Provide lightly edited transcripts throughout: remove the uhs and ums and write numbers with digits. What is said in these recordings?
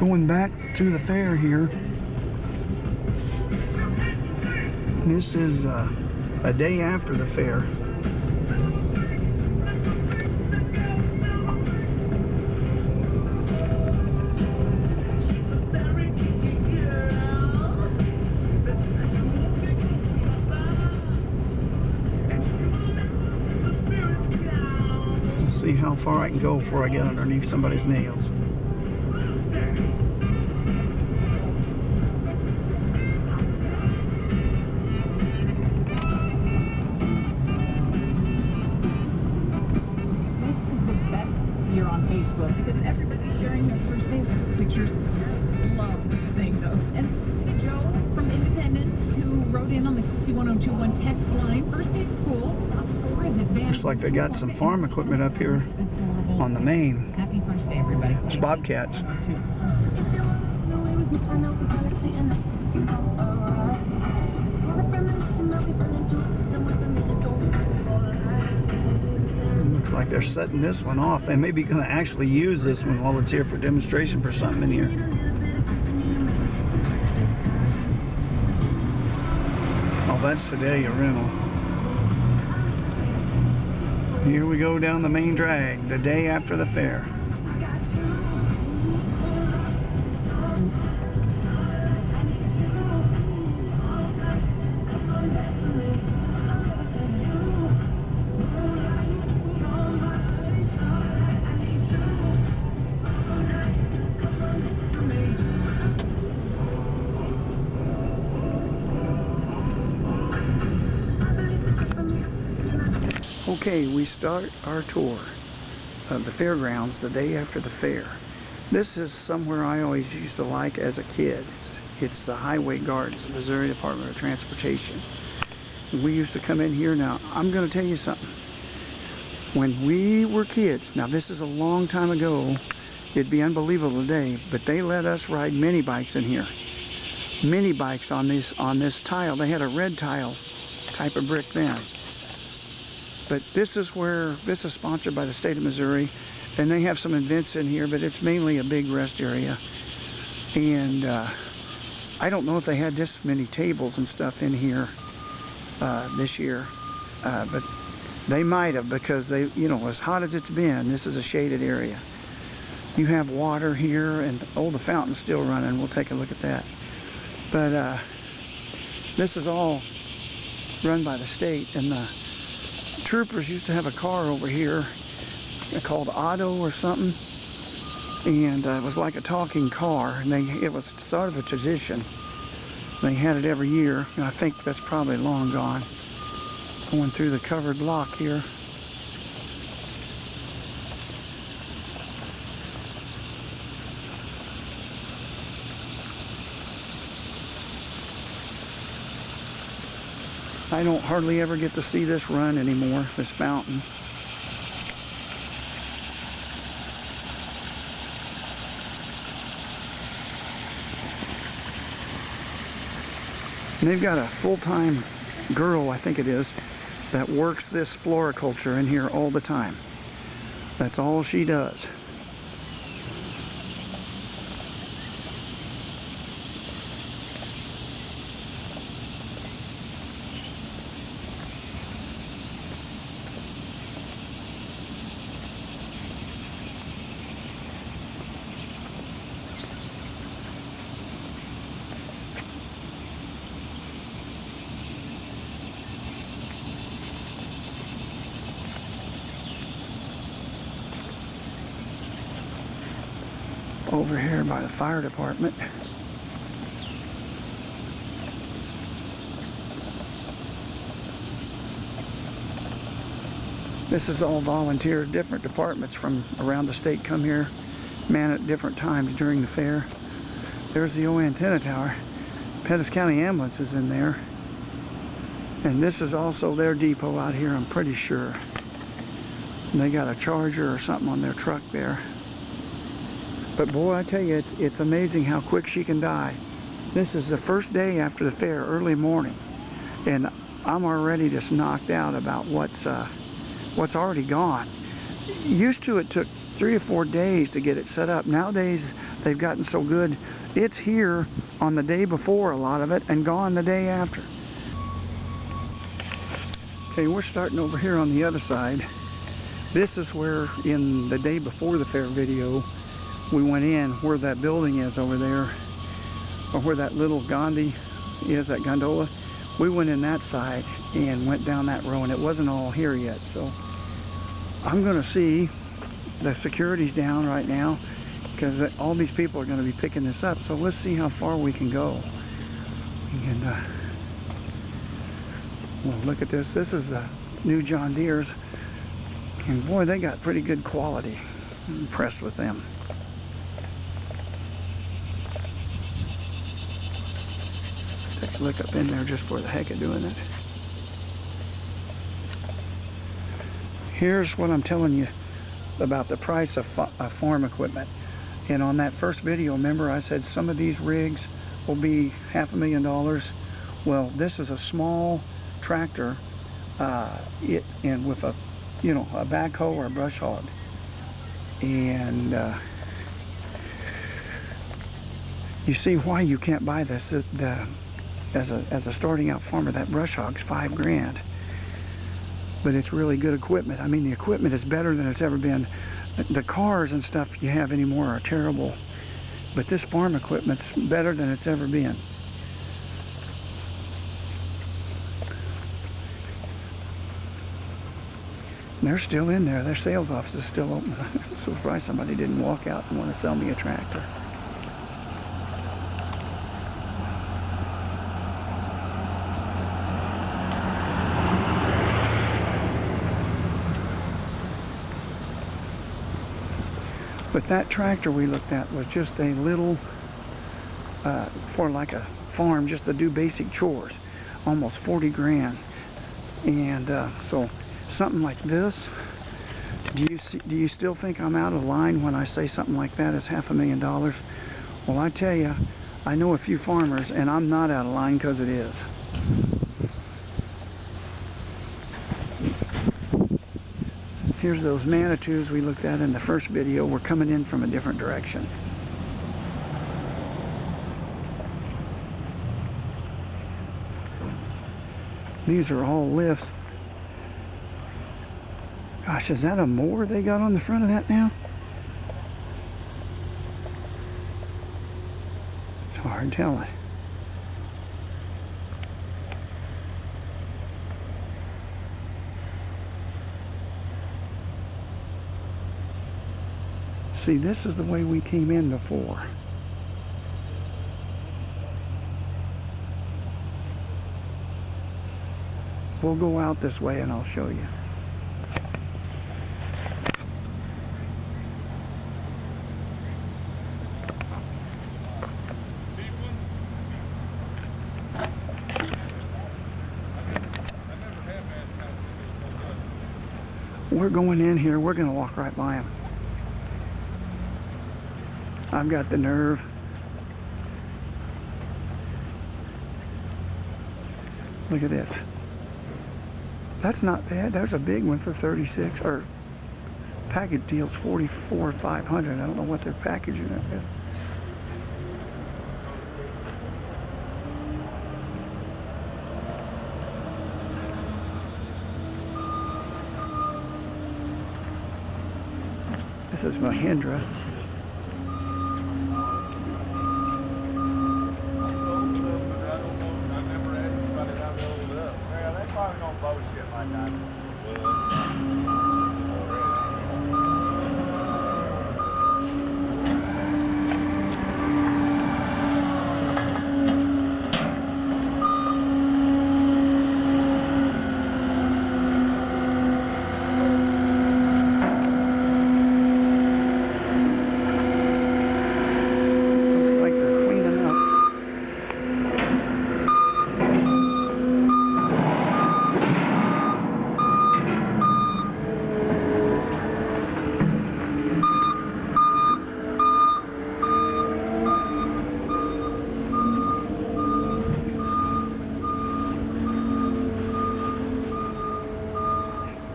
Going back to the fair here. This is a day after the fair. Let's see how far I can go before I get underneath somebody's nails. You're on Facebook because everybody's sharing their first Facebook pictures. Love this thing though. And Joe from Independence, who wrote in on the 61021 text line, first day of school, looks like they got some farm equipment up here on the main. Happy first day, everybody. It's bobcats. Like they're setting this one off. They may be going to actually use this one while it's here for demonstration for something in here. Oh, that's today a rental. Here we go down the main drag, the day after the fair. Okay, we start our tour of the fairgrounds the day after the fair. This is somewhere I always used to like as a kid. It's the Highway Guards, the Missouri Department of Transportation. We used to come in here. Now, I'm going to tell you something. When we were kids, now this is a long time ago, it'd be unbelievable today, but they let us ride mini bikes in here. Mini bikes on this tile. They had a red tile type of brick then. But this is sponsored by the state of Missouri, and they have some events in here, but it's mainly a big rest area. And I don't know if they had this many tables and stuff in here this year, but they might have, because they, you know, as hot as it's been, this is a shaded area. You have water here, and oh, the fountain's still running. We'll take a look at that. But this is all run by the state, and the troopers used to have a car over here called Otto or something, and it was like a talking car, and it was sort of a tradition. They had it every year, and I think that's probably long gone. Going through the covered block here. I don't hardly ever get to see this run anymore, this fountain. And they've got a full-time girl, I think it is, that works this floriculture in here all the time. That's all she does. Over here by the fire department. This is all volunteer. Different departments from around the state come here, man at different times during the fair. There's the old antenna tower. Pettis County Ambulance is in there. And this is also their depot out here, I'm pretty sure. And they got a charger or something on their truck there. But boy, I tell you, it's amazing how quick she can die. This is the first day after the fair, early morning, and I'm already just knocked out about what's already gone. Used to, it took 3 or 4 days to get it set up. Nowadays, They've gotten so good. It's here on the day before, a lot of it, and gone the day after. Okay, we're starting over here on the other side. This is where, in the day before the fair video, we went in, where that building is over there, or where that little Gandhi is, that gondola. We went in that side and went down that row, and it wasn't all here yet. So I'm going to see, the security's down right now, because all these people are going to be picking this up. So let's see how far we can go. And well, look at this. This is the new John Deere's, and boy, they got pretty good quality. I'm impressed with them. Take a look up in there just for the heck of doing it. Here's what I'm telling you about the price of farm equipment. And on that first video, remember I said some of these rigs will be $500,000. Well, this is a small tractor, and with a, you know, a backhoe or a brush hog. And you see why you can't buy this. As a starting out farmer, that brush hog's $5,000. But it's really good equipment. I mean, the equipment is better than it's ever been. The cars and stuff you have anymore are terrible, but this farm equipment's better than it's ever been. And they're still in there. Their sales office is still open. I'm so surprised somebody didn't walk out and want to sell me a tractor. But that tractor we looked at was just a little, for like a farm, just to do basic chores, almost $40,000. And so something like this, do you still think I'm out of line when I say something like that is $500,000? Well, I tell you, I know a few farmers, and I'm not out of line, because it is. Here's those Manitous we looked at in the first video. We're coming in from a different direction. These are all lifts. Gosh, is that a mower they got on the front of that now? It's hard telling. See, this is the way we came in before. We'll go out this way and I'll show you. We're going in here. We're going to walk right by them. I've got the nerve. Look at this. That's not bad. There's a big one for 36, or package deal's 44,500. I don't know what they're packaging it with. This is Mahindra.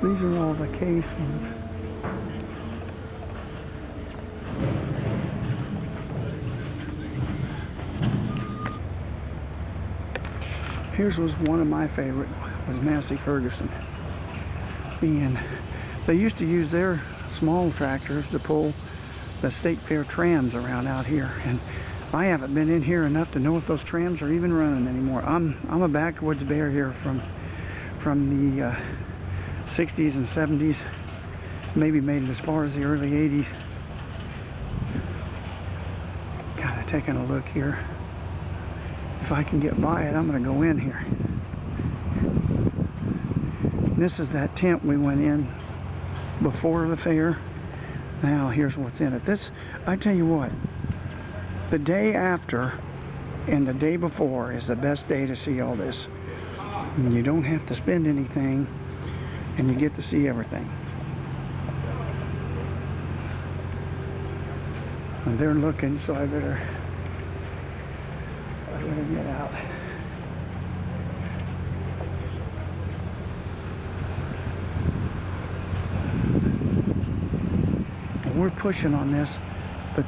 These are all the case ones. Here's was one of my favorite, was Massey Ferguson. And they used to use their small tractors to pull the state fair trams around out here. And I haven't been in here enough to know if those trams are even running anymore. I'm a backwoods bear here from the 60s and 70s. Maybe made it as far as the early 80s. Kind of taking a look here. If I can get by it, I'm going to go in here. This is that tent we went in before the fair. Now here's what's in it. This, I tell you what, the day after and the day before is the best day to see all this. And you don't have to spend anything, and you get to see everything. And they're looking, so I better get out. And we're pushing on this, but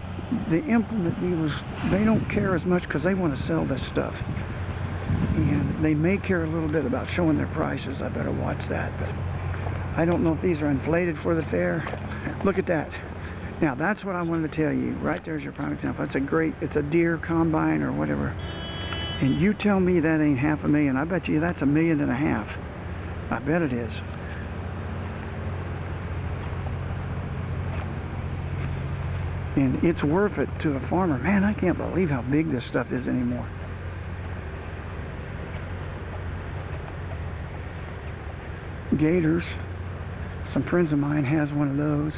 the implement dealers, they don't care as much because they want to sell this stuff. And they may care a little bit about showing their prices. I better watch that. But I don't know if these are inflated for the fair. Look at that. Now that's what I wanted to tell you. Right there's your prime example. It's a deer combine or whatever. And you tell me that ain't $500,000. I bet you that's $1.5 million. I bet it is. And it's worth it to a farmer. Man, I can't believe how big this stuff is anymore. Gators. Some friends of mine has one of those.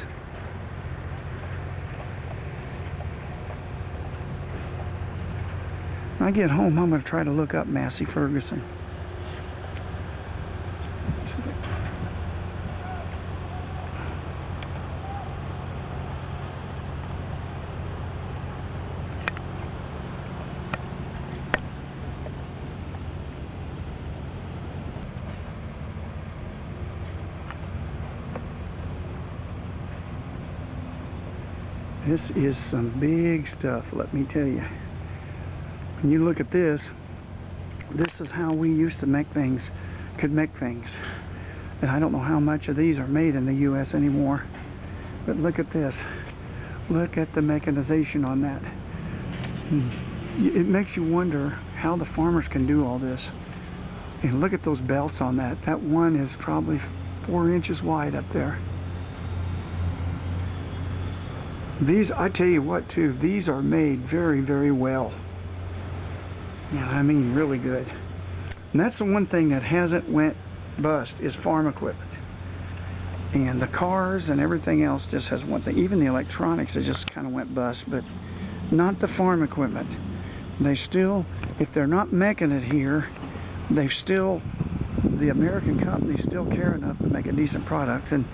When I get home, I'm going to try to look up Massey Ferguson. This is some big stuff, let me tell you. When you look at this, this is how we used to make things, could make things. And I don't know how much of these are made in the U.S. anymore. But look at this. Look at the mechanization on that. It makes you wonder how the farmers can do all this. And look at those belts on that. That one is probably 4 inches wide up there. These, I tell you what too, these are made very, very well. Yeah, I mean really good. And that's the one thing that hasn't went bust is farm equipment. And the cars and everything else just has one thing. Even the electronics, it just kind of went bust, but not the farm equipment. They still, if they're not making it here, they've still, the American companies still care enough to make a decent product, and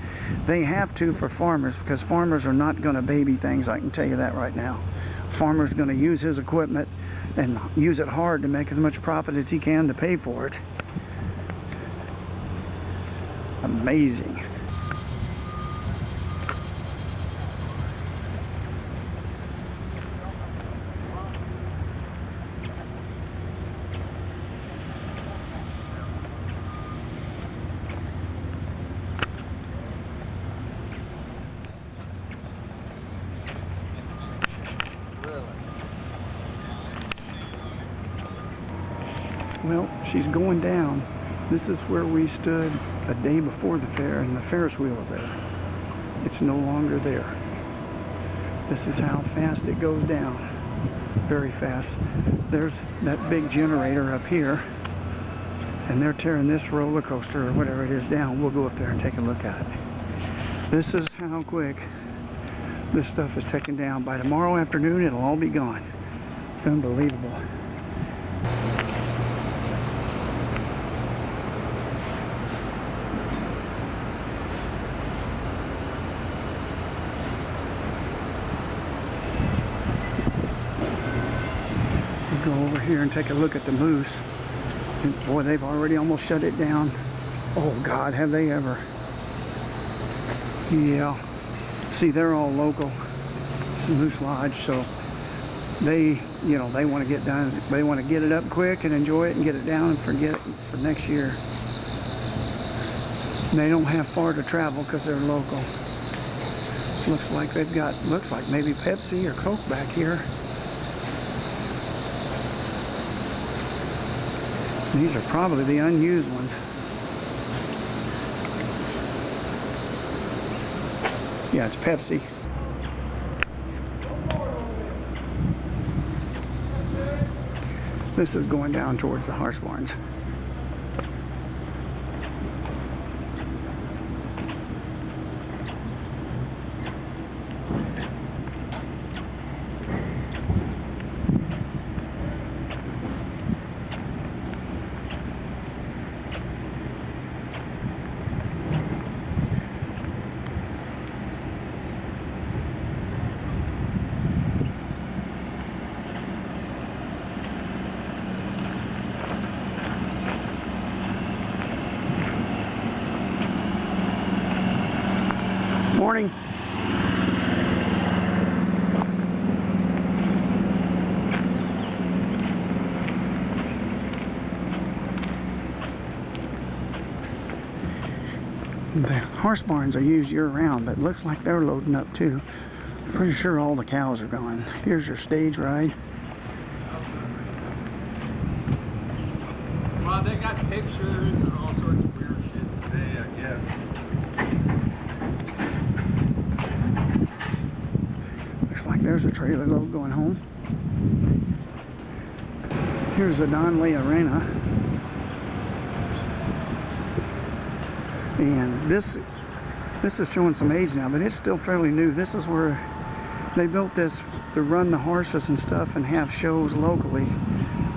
they have to for farmers, because farmers are not going to baby things, I can tell you that right now. Farmer's going to use his equipment and use it hard to make as much profit as he can to pay for it. Amazing. Well, she's going down. This is where we stood a day before the fair, and the Ferris wheel is there. It's no longer there. This is how fast it goes down. Very fast. There's that big generator up here, and they're tearing this roller coaster or whatever it is down. We'll go up there and take a look at it. This is how quick this stuff is taken down. By tomorrow afternoon, it'll all be gone. It's unbelievable. Go over here and take a look at the moose. And boy, they've already almost shut it down. Oh God, have they ever. Yeah. See, they're all local. It's a Moose Lodge, so they, you know, they want to get done. They want to get it up quick and enjoy it and get it down and forget it for next year. They don't have far to travel because they're local. Looks like they've got, looks like maybe Pepsi or Coke back here. These are probably the unused ones. Yeah, it's Pepsi. This is going down towards the horse barns. Morning. The horse barns are used year-round, but it looks like they're loading up too. Pretty sure all the cows are gone. Here's your stage ride. Well, they got pictures and all sorts of weird shit today, I guess. Looks like there's a trailer load going home. Here's the Donley Arena. And this is showing some age now, but it's still fairly new. This is where they built this to run the horses and stuff and have shows locally.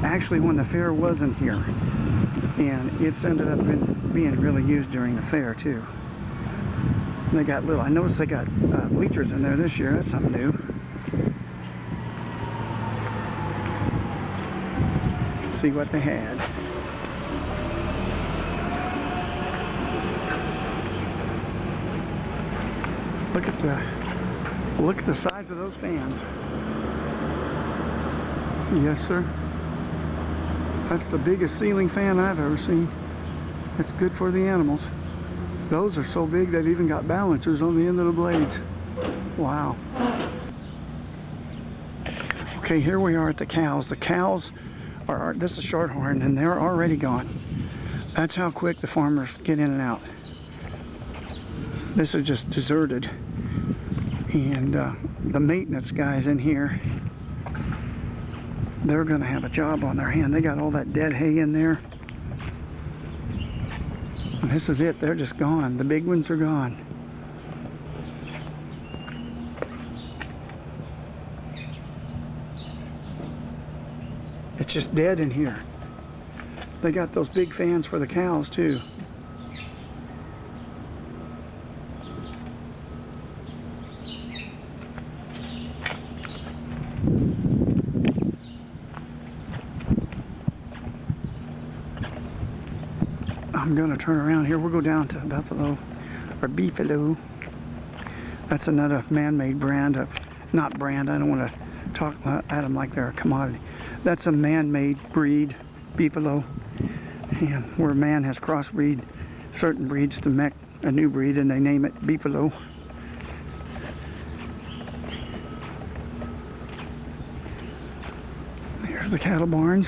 Actually, when the fair wasn't here. And it's ended up being really used during the fair too. And they got little, I noticed they got bleachers in there this year. That's something new. See what they had. Look at the size of those fans. Yes, sir. That's the biggest ceiling fan I've ever seen. It's good for the animals. Those are so big they've even got balancers on the end of the blades. Wow. Okay, here we are at the cows. The cows are, this is Shorthorn, and they're already gone. That's how quick the farmers get in and out. This is just deserted. And the maintenance guys in here, they're going to have a job on their hand. They got all that dead hay in there. And this is it. They're just gone. The big ones are gone. It's just dead in here. They got those big fans for the cows too. I'm going to turn around here. We'll go down to Buffalo, or Beefalo. That's another man-made brand of, not brand, I don't want to talk at them like they're a commodity. That's a man-made breed, Beefalo, and where man has crossbreed certain breeds to make a new breed, and they name it Beefalo. Here's the cattle barns.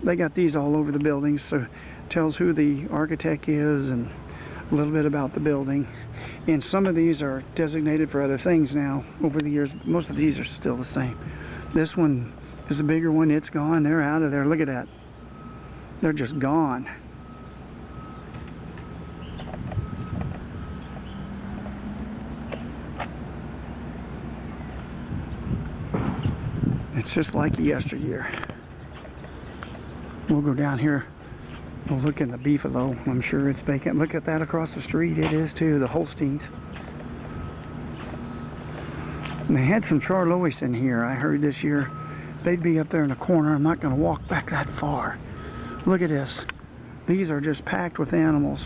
They got these all over the buildings, so it tells who the architect is and a little bit about the building. And some of these are designated for other things now over the years. Most of these are still the same. This one is a bigger one. It's gone. They're out of there. Look at that. They're just gone. It's just like yesteryear. We'll go down here. We'll look in the Beefalo. I'm sure it's vacant. Look at that across the street. It is too. The Holsteins. And they had some Charlois in here. I heard this year. They'd be up there in the corner. I'm not going to walk back that far. Look at this. These are just packed with animals.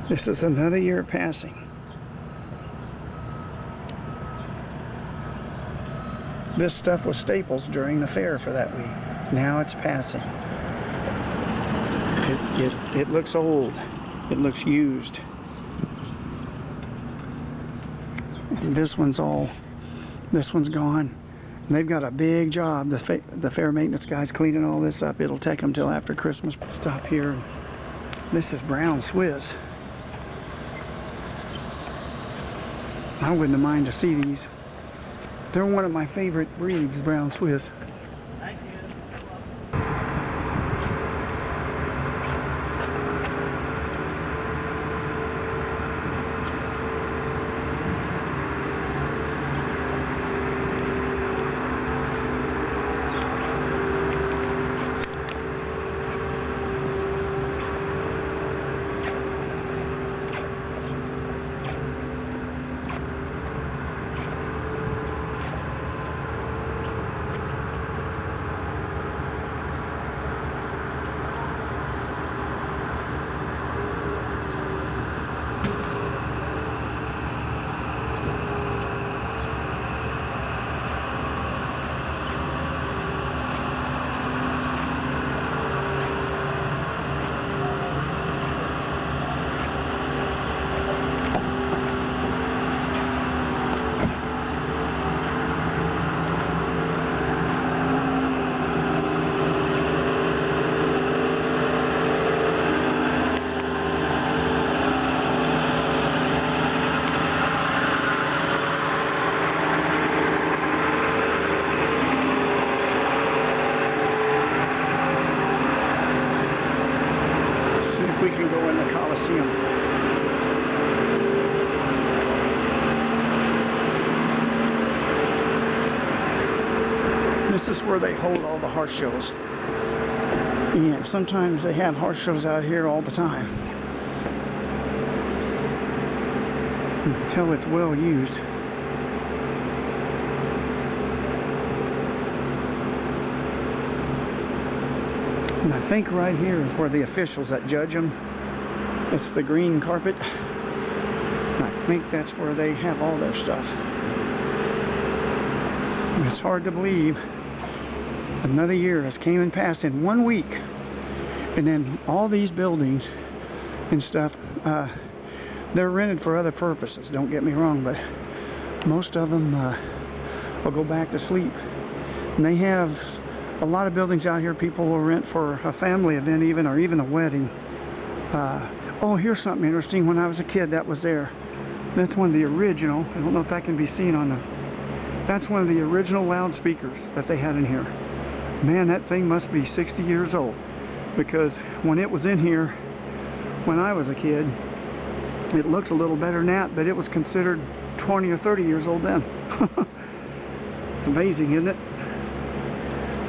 This is another year passing. This stuff was staples during the fair for that week. Now it's passing. It looks old. It looks used. And this one's gone. And they've got a big job. The fair maintenance guys cleaning all this up. It'll take them till after Christmas. Stop here. This is brown Swiss. I wouldn't mind to see these. They're one of my favorite breeds, brown Swiss. Thank you. We can go in the Coliseum. This is where they hold all the horse shows. And sometimes they have horse shows out here all the time. You can tell it's well used. And I think right here is where the officials that judge them, it's the green carpet. And I think that's where they have all their stuff. And it's hard to believe another year has came and passed in 1 week. And then all these buildings and stuff, they're rented for other purposes, don't get me wrong, but most of them will go back to sleep. And they have a lot of buildings out here people will rent for a family event even, or even a wedding. Oh, here's something interesting. When I was a kid, that was there. That's one of the original, I don't know if that can be seen on the, that's one of the original loudspeakers that they had in here. Man, that thing must be 60 years old, because when it was in here, when I was a kid, it looked a little better than that, but it was considered 20 or 30 years old then. It's amazing, isn't it?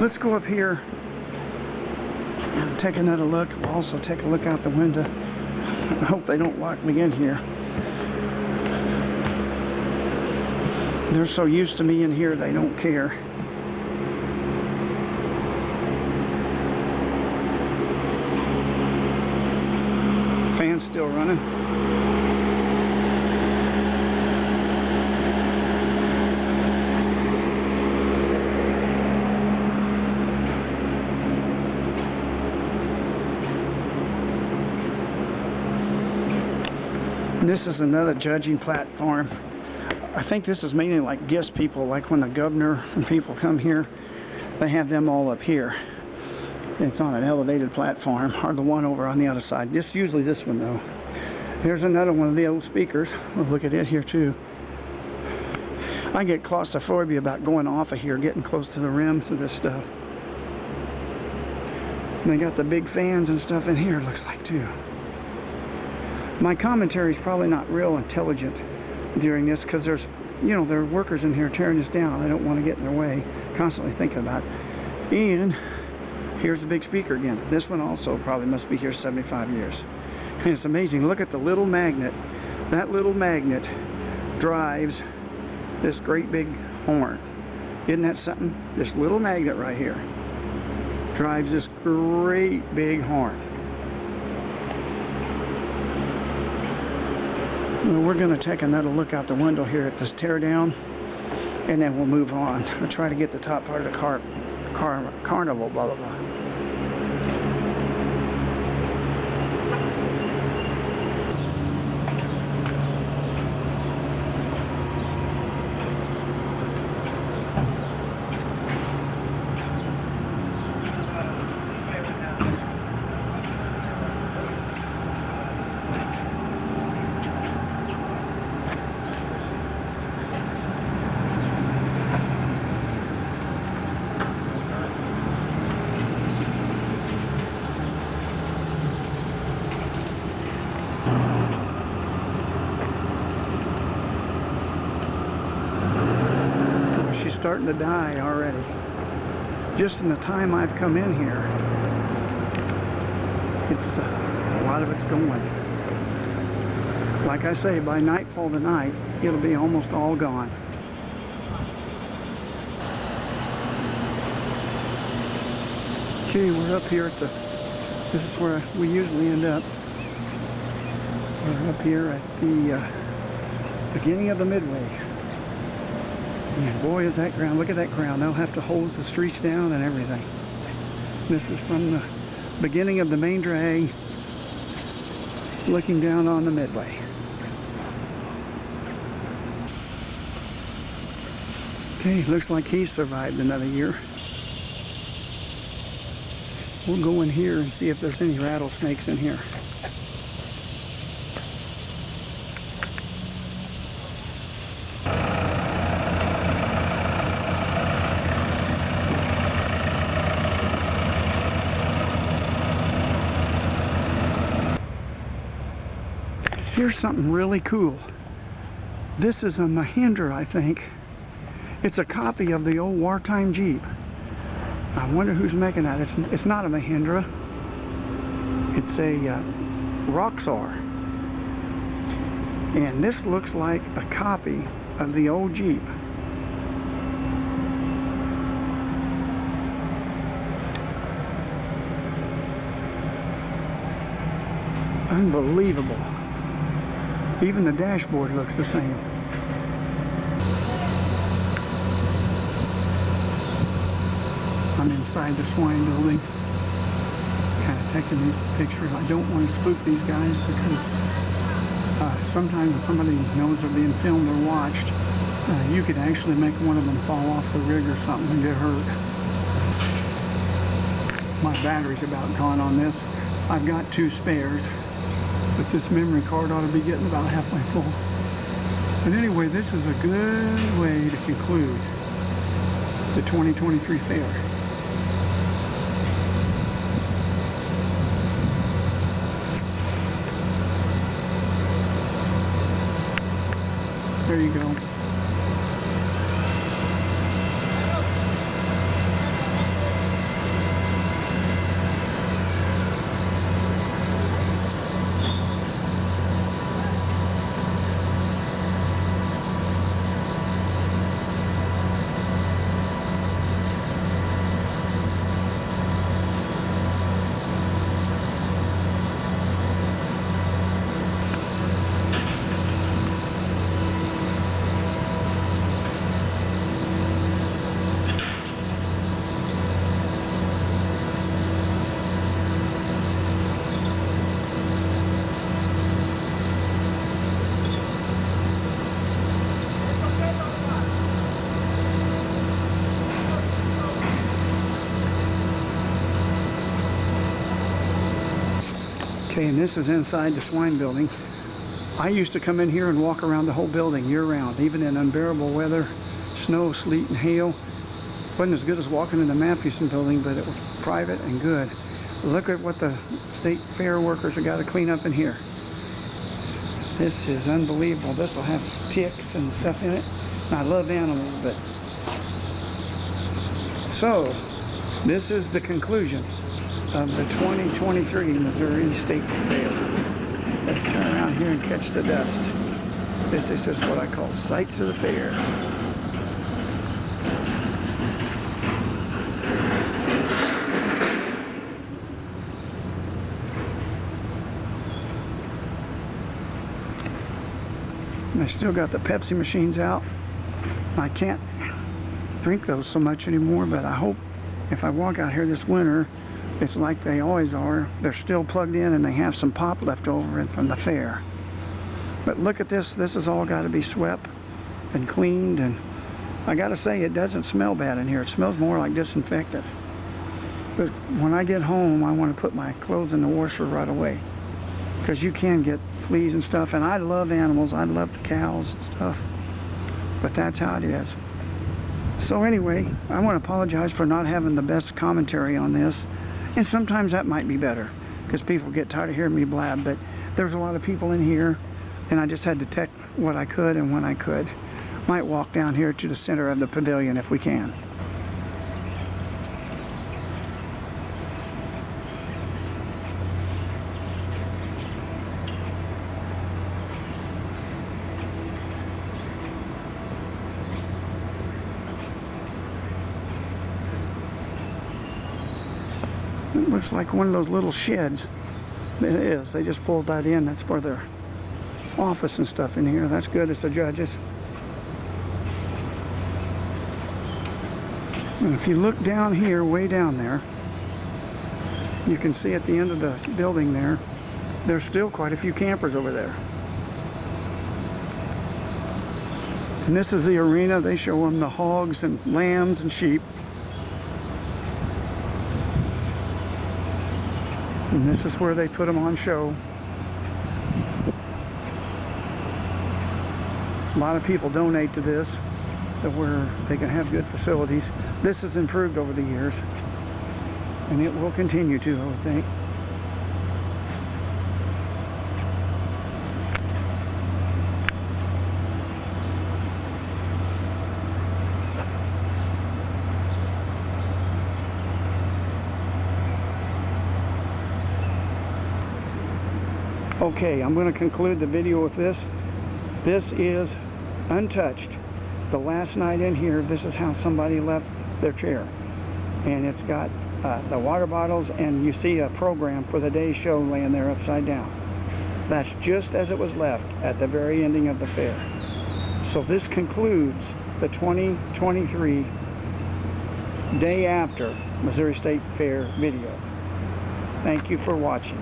Let's go up here and take another look. We'll also take a look out the window. I hope they don't lock me in here. They're so used to me in here, they don't care. Fan's still running. This is another judging platform. I think this is mainly like guest people, like when the governor and people come here, they have them all up here. It's on an elevated platform, or the one over on the other side. Just usually this one though. Here's another one of the old speakers. We'll look at it here too. I get claustrophobia about going off of here, getting close to the rims of this stuff. And they got the big fans and stuff in here, it looks like too. My commentary is probably not real intelligent during this, because there's, you know, there are workers in here tearing this down. I don't want to get in their way, constantly thinking about it. And here's the big speaker again. This one also probably must be here 75 years. And it's amazing. Look at the little magnet. That little magnet drives this great big horn. Isn't that something? This little magnet right here drives this great big horn. Well, we're going to take another look out the window here at this teardown, and then we'll move on. I'll try to get the top part of the carnival, blah, blah, blah. Starting to die already. Just in the time I've come in here, it's a lot of it's going. Like I say, by nightfall tonight, it'll be almost all gone. Okay, we're up here at this is where we usually end up. We're up here at the beginning of the Midway. And boy, is that ground, look at that ground. They'll have to hose the streets down and everything. This is from the beginning of the main drag, looking down on the Midway. Okay, looks like he survived another year. We'll go in here and see if there's any rattlesnakes in here. Here's something really cool. This is a Mahindra, I think. It's a copy of the old wartime Jeep. I wonder who's making that. It's not a Mahindra. It's a Roxor. And this looks like a copy of the old Jeep. Unbelievable. Even the dashboard looks the same. I'm inside the swine building, kind of taking these pictures. I don't want to spook these guys because sometimes when somebody knows they're being filmed or watched, you could actually make one of them fall off the rig or something and get hurt. My battery's about gone on this. I've got 2 spares. But this memory card ought to be getting about halfway full. But anyway, this is a good way to conclude the 2023 fair. There you go. Okay, and this is inside the swine building. I used to come in here and walk around the whole building year-round, even in unbearable weather, snow, sleet, and hail. Wasn't as good as walking in the Mathewson building, but it was private and good. Look at what the state fair workers have got to clean up in here. This is unbelievable. This will have ticks and stuff in it. And I love animals, but... So, this is the conclusion of the 2023 Missouri State Fair. Let's turn around here and catch the dust. This is just what I call sights of the fair. They still got the Pepsi machines out. I can't drink those so much anymore, but I hope if I walk out here this winter, it's like they always are. They're still plugged in and they have some pop left over from the fair. But look at this. This has all got to be swept and cleaned, and I got to say, it doesn't smell bad in here. It smells more like disinfectant. But when I get home, I want to put my clothes in the washer right away, because you can get fleas and stuff, and I love animals. I love the cows and stuff, but that's how it is. So anyway, I want to apologize for not having the best commentary on this, and sometimes that might be better because people get tired of hearing me blab, but there's a lot of people in here and I just had to take what I could and when I could. Might walk down here to the center of the pavilion if we can. It looks like one of those little sheds. It is. They just pulled that in. That's for their office and stuff in here. That's good. It's the judges. And if you look down here, way down there, you can see at the end of the building there, there's still quite a few campers over there. And this is the arena. They show them the hogs and lambs and sheep. And this is where they put them on show. A lot of people donate to this, to where they can have good facilities. This has improved over the years, and it will continue to, I would think. Okay, I'm going to conclude the video with this. This is untouched. The last night in here, this is how somebody left their chair. And it's got the water bottles, and you see a program for the day's show laying there upside down. That's just as it was left at the very ending of the fair. So this concludes the 2023 Day After Missouri State Fair video. Thank you for watching.